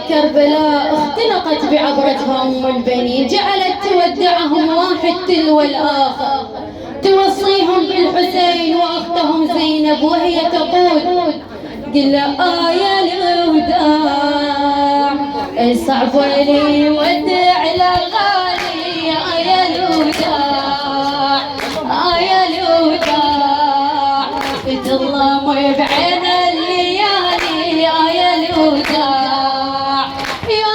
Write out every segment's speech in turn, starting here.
كربلاء اختنقت بعبرتها أم البنين، جعلت تودعهم واحد تلو الآخر، توصيهم بالحسين وأختهم زينب وهي تقول: قل يا الوداع صعب لي ودع الغالي، يا الوداع يا الوداع تظلم بعين الليالي، يا الوداع يا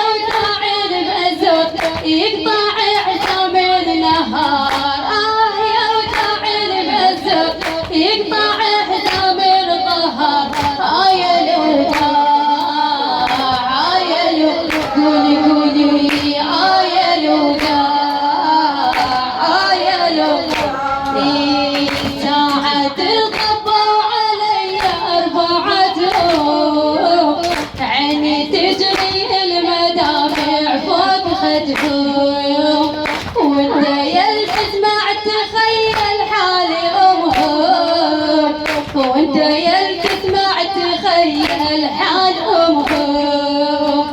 وداع المزور يقطع عزام النهار، يا وداع المزور يقطع حزام الظهر، يا الوداع يا الوداع قولي قولي يا الوداع يا الوداع ساعة القبوا علي أربعتهم، عيني تجري المدافع فوق خدهم، وانت يا تسمع تخيل حالي أمهم، وانت يا تسمع تخيل حال أمهم،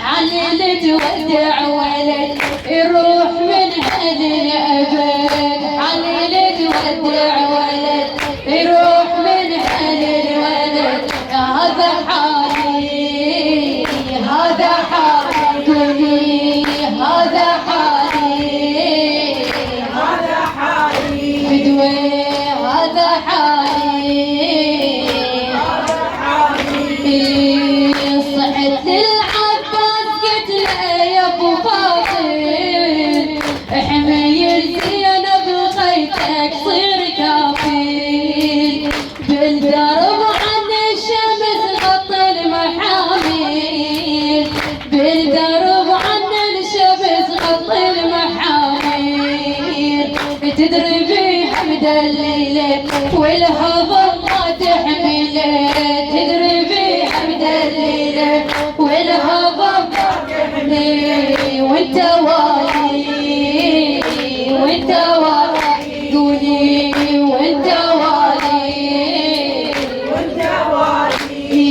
حالي تودع ولد يروح من هالأبد، حالي تودع ولد يروح من هالولد، هذا حالي هذا حالي قولي هذا حالي هذا حالي بدوي هذا حالي هذا حالي صحت للعباس قلت له يا ابو فاطم احمي زينب خيتك صير كافيل، بالدرب عن الشمس غطي المحاميل، بالدرب عن الشمس غطي المحاميل، تدري بيها مدللة والهضم ما تحمله، تدري بيها مدللة والهضم ما تحمله، وانت والي وانت والي قولي وانت والي وانت والي،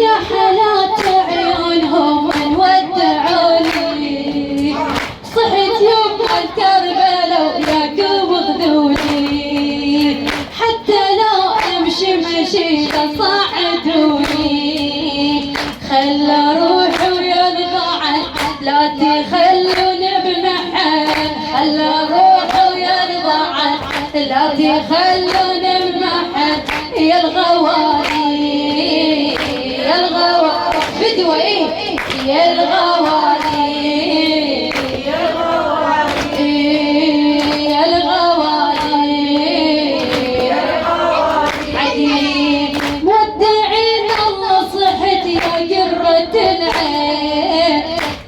يا حالات عيونهم من ودعوني، صحت يوم الكربلاء وياكم خذوني، حتى لو امشي مشيت صعدوني، خلى روحي ويا الضعف لا تخلوني بمحل، خلى روحي ويا الضعف لا تخلوني بمحل، يا الغوالي يا الغوالي بدوي يا الغوالي يا الغوالي يا الغوالي يا الغوالي عديد مودعين الله صحت يا قرة العين،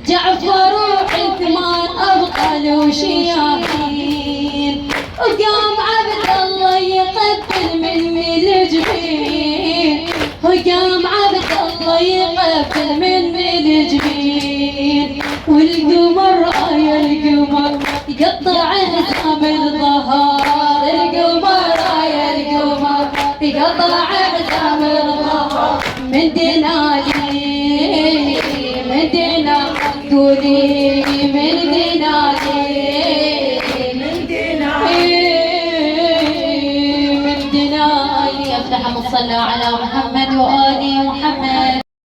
جعفر وعثمان أبطال وشياطين، وقام عبد الله يقبل مني الجبين، وقام عبد الله يقبل مني الجبين، والقمر يا القمر يقطع حزام الظهر، القمر يا القمر يقطع حزام الظهر من دلالي